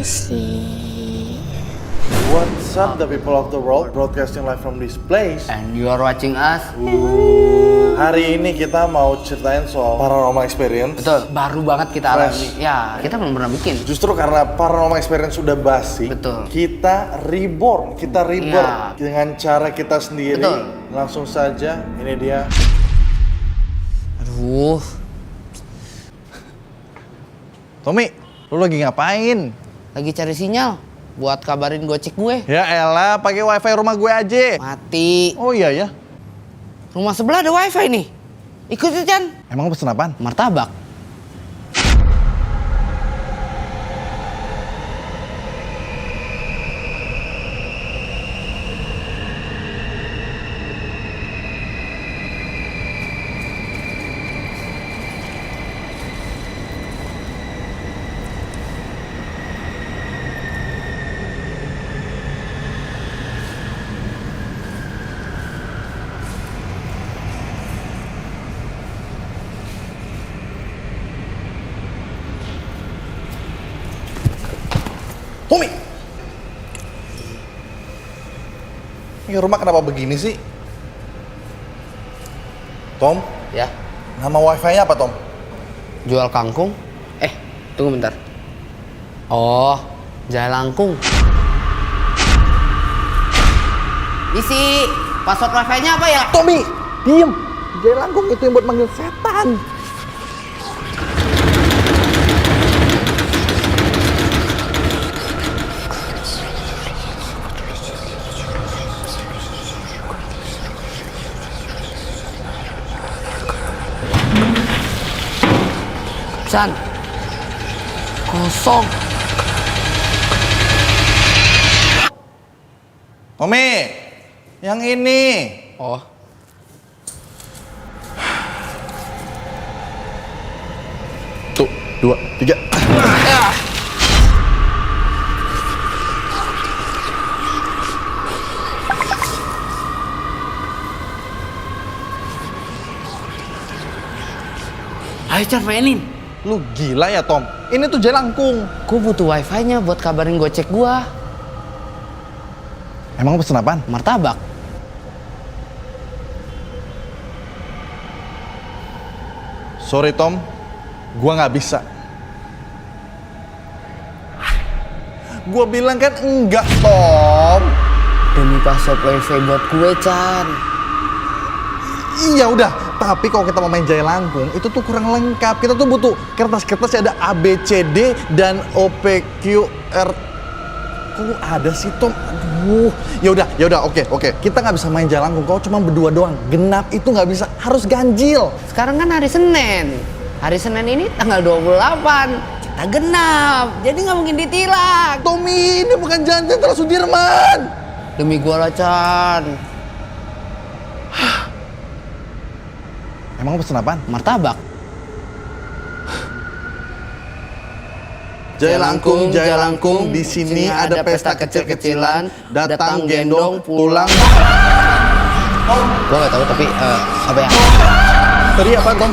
sih? What's up the people of the world, broadcasting live from this place. And you are watching us. Hari ini kita mau ceritain soal paranormal experience. Betul, baru banget kita alami. Ya, kita belum pernah bikin. Justru karena paranormal experience sudah basi, Betul. kita reborn Ya. dengan cara kita sendiri. Betul. Langsung saja, ini dia. Aduh, Tommy, lu lagi ngapain? lagi cari sinyal buat kabarin gocek gue. Ya elah, pakai wifi rumah gue aja. Mati. Oh iya ya. Rumah sebelah ada wifi nih. Ikut yuk, Chan. Emang pesen apaan? Martabak. Tommy! Ini rumah kenapa begini sih? Tom, Ya, nama wifi-nya apa Tom? jual kangkung. Tunggu bentar. Oh, Jalangkung. Isi, password wifi-nya apa ya? Tommy, diem. Jelangkung itu yang buat manggil setan. Chan, kosong. Tommy, yang ini. Oh, 2, 3. ayo Chan mainin. Lu gila ya Tom? Ini tuh Jelangkung. Gue butuh wifi-nya buat kabarin gocek gua. Emang pesen apaan? Martabak. Sorry Tom, gua nggak bisa. Gua bilang kan enggak Tom. Demi password wifi buat gue, Chan. Iya udah, tapi kalau kita mau main Jelangkung itu tuh kurang lengkap. Kita tuh butuh kertas-kertas yang ada A, B, C, D dan O, P, Q, R. Kok ada sih Tom? Aduh. Ya udah, oke. Kita nggak bisa main Jelangkung. Kau cuma berdua doang. Genap itu nggak bisa, harus ganjil. Sekarang kan hari Senin. Hari Senin ini tanggal 28. Kita genap. Jadi nggak mungkin ditilang. Tommy, ini bukan Jalan Jenderal Sudirman. Demi gua lah, Chan. Emang pesen apaan? Martabak. Jelangkung, di sini ada pesta kecil-kecilan. Datang gendong, pulang. Gua nggak tahu tapi apa ya? Tadi apa Tom?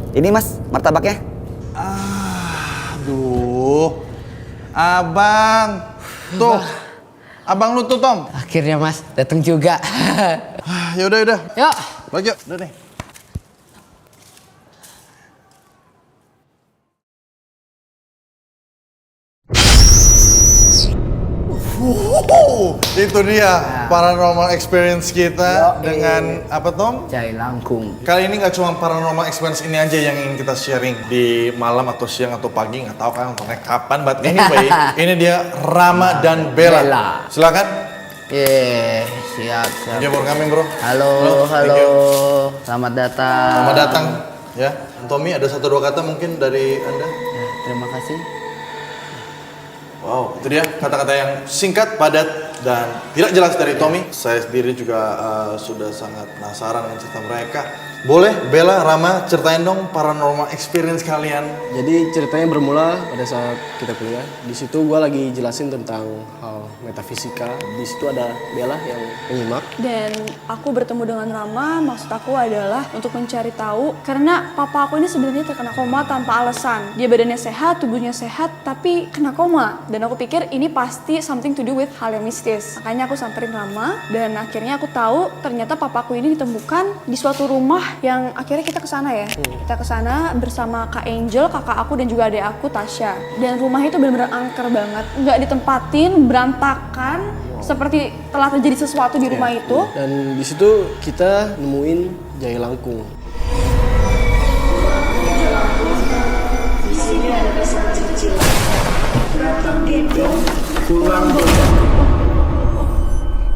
Ini mas, martabaknya. Aduh, abang. Tuh, abang lu tuh Tom. Akhirnya Mas datang juga. Yaudah. Yuk. Balik yuk. Udah nih. Itu dia paranormal experience kita dengan apa Tom? Jalangkung. Kali ini nggak cuma paranormal experience ini aja yang ingin kita sharing di malam atau siang atau pagi, nggak tahu kan untuknya kapan. But anyway, ini dia Rama dan Bella. Bella. Silakan. Siap. Thank you for coming bro. Halo. Thank you. Selamat datang. Selamat datang. Ya, Tommy ada 1-2 kata mungkin dari Anda? Ya, terima kasih. Wow, itu dia kata-kata yang singkat, padat, dan tidak jelas dari Tommy. Saya sendiri juga sudah sangat penasaran dengan cerita mereka. Boleh, Bella, Rama, ceritain dong paranormal experience kalian. Jadi ceritanya bermula pada saat kita kuliah. Di situ gue lagi jelasin tentang hal metafisika. Di situ ada Bella yang menyimak. Dan aku bertemu dengan Rama, maksud aku adalah untuk mencari tahu karena papa aku ini sebenarnya terkena koma tanpa alasan. Dia badannya sehat, tubuhnya sehat, tapi kena koma. Dan aku pikir ini pasti something to do with hal yang mistis. Makanya aku samperin Rama dan akhirnya aku tahu ternyata papaku ini ditemukan di suatu rumah yang akhirnya kita kesana ya. Kita kesana bersama Kak Angel, kakak aku dan juga adik aku Tasya. Dan rumah itu benar-benar angker banget, nggak ditempatin, berantakan, seperti telah terjadi sesuatu di rumah itu. Dan di situ kita nemuin Jaya Langkung.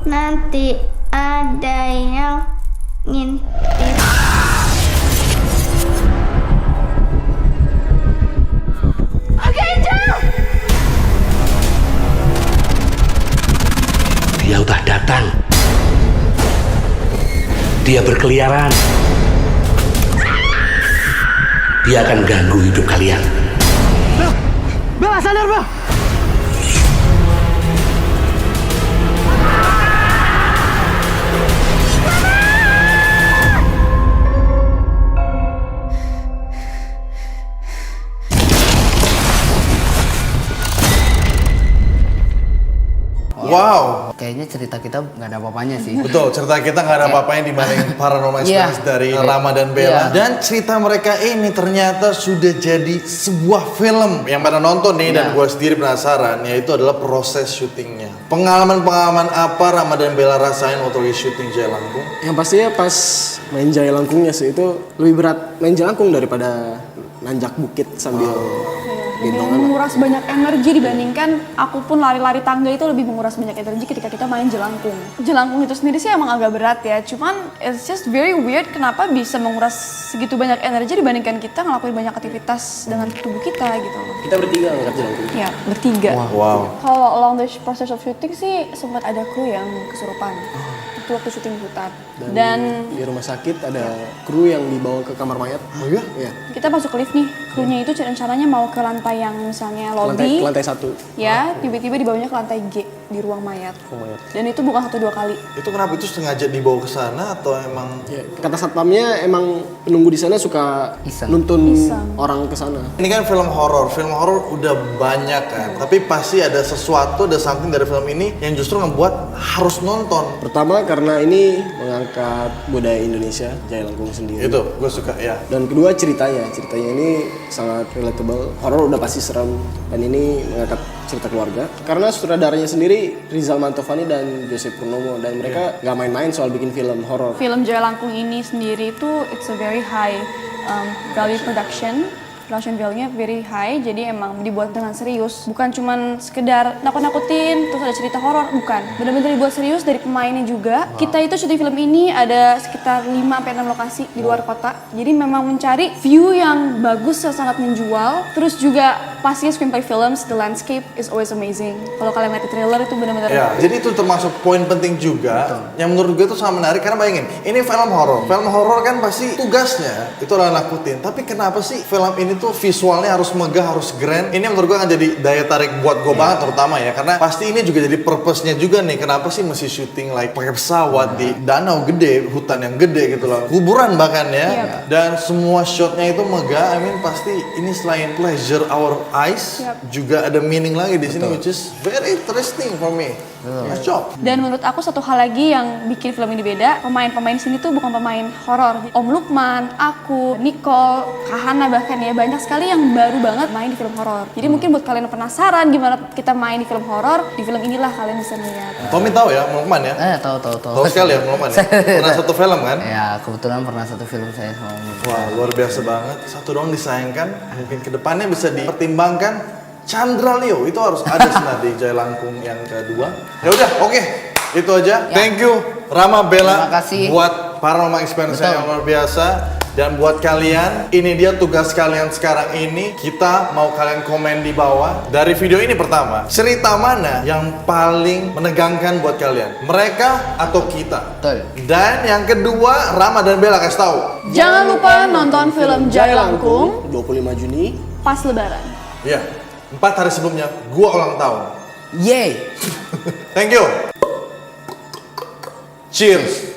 Nanti ada yang ngintip. Dia udah datang. Dia berkeliaran. Dia akan ganggu hidup kalian. Bella, sadar, Bella! Wow. Kayaknya cerita kita nggak ada apa-apanya sih. Betul, cerita kita nggak ada apa-apanya dibanding paranormal experience Iya. dari Rama dan Bella. Iya. Dan cerita mereka ini ternyata sudah jadi sebuah film yang pada nonton nih dan Iya. gue sendiri penasaran, yaitu adalah proses syutingnya. Pengalaman-pengalaman apa Rama dan Bella rasain waktu lagi syuting Jaya Langkung? Yang pastinya pas main Jaya Langkungnya sih itu lebih berat main Jaya Langkung daripada nanjak bukit sambil Lebih gendongan. menguras banyak energi dibandingkan aku pun lari-lari tangga itu lebih menguras banyak energi ketika kita main jelangkung. Jelangkung itu sendiri sih emang agak berat ya, cuman it's just very weird kenapa bisa menguras segitu banyak energi dibandingkan kita ngelakuin banyak aktivitas dengan tubuh kita gitu loh. Kita bertiga angkat Jaya Langkung. Ya, bertiga. Wow. Kalau along the process of shooting sih sempat ada kru yang kesurupan. Itu waktu syuting hutan. Dan Di rumah sakit ada kru yang dibawa ke kamar mayat. Oh iya? Iya. kita masuk ke lift nih, krunya itu rencananya mau ke lantai yang misalnya lobby, Ke lantai 1. ya tiba-tiba dibawanya ke lantai G di ruang mayat. Ruang mayat. Dan itu bukan 1-2 kali. Itu kenapa itu sengaja dibawa ke sana atau emang Ya, kata satpamnya emang penunggu di sana suka Iseng. nuntun Iseng. orang ke sana. ini kan film horor udah banyak kan, tapi pasti ada sesuatu, ada something dari film ini yang justru ngebuat harus nonton. Pertama karena ini mengangkat budaya Indonesia, Jaya Langkung sendiri. Itu gue suka ya. Dan kedua ceritanya ini sangat relatable. Horor udah pasti serem dan ini mengangkat cerita keluarga. Karena sutradaranya sendiri Rizal Mantovani dan Joseph Purnomo dan mereka nggak main-main soal bikin film horor. Film Jaya Langkung ini sendiri itu it's a very high value production value-nya very high, jadi emang dibuat dengan serius, bukan cuman sekedar nakut-nakutin terus ada cerita horor, bukan, benar-benar dibuat serius dari pemainnya juga. Kita itu syuting film ini ada sekitar 5-6 lokasi di luar kota, jadi memang mencari view yang bagus, yang sangat menjual, terus juga pastinya screenplay films, the landscape is always amazing. Kalau kalian lihat di trailer itu benar-benar Ya, jadi itu termasuk poin penting juga yang menurut gue itu sangat menarik karena bayangin, ini film horor. Film horor kan pasti tugasnya itu adalah nakutin. Tapi kenapa sih film ini tuh visualnya harus megah, harus grand? Ini menurut gue akan jadi daya tarik buat gue banget terutama ya, karena pasti ini juga jadi purpose-nya juga nih. Kenapa sih mesti syuting like pakai pesawat di danau gede, hutan yang gede gitu loh, kuburan bahkan ya. Dan semua shotnya itu megah. I mean pasti ini selain pleasure our eyes, juga ada meaning lagi di sini, which is very interesting for me. Nice job. Dan menurut aku satu hal lagi yang bikin film ini beda, pemain-pemain sini tuh bukan pemain horor. Om Lukman, aku, Nicole, Kak Hana bahkan ya, banyak sekali yang baru banget main di film horor. Jadi mungkin buat kalian yang penasaran gimana kita main di film horor, di film inilah kalian bisa melihat. Tommy tahu ya Om Lukman ya? Tahu. Tahu sekali ya Om Lukman ya? Pernah satu film kan? Ya, kebetulan pernah satu film saya sama Om Lukman. Wah, luar biasa banget. Satu dong disayangkan, mungkin kedepannya bisa dipertimbangkan. Chandra Leo itu harus ada sebenarnya di Jaya Langkung yang kedua. Ya udah, oke. Itu aja. Thank you Rama, Bella, Terima kasih. buat paranormal experience Betul. yang luar biasa. Dan buat kalian, ini dia tugas kalian sekarang ini. Kita mau kalian komen di bawah. Dari video ini pertama, cerita mana yang paling menegangkan buat kalian? Mereka atau kita? Betul. Dan yang kedua, Rama dan Bella kasih tahu. Jangan lupa nonton film Jailangkung 25 Juni. pas lebaran. Iya, 4 hari sebelumnya gua ulang tahun. Yeay. Thank you. Cheers.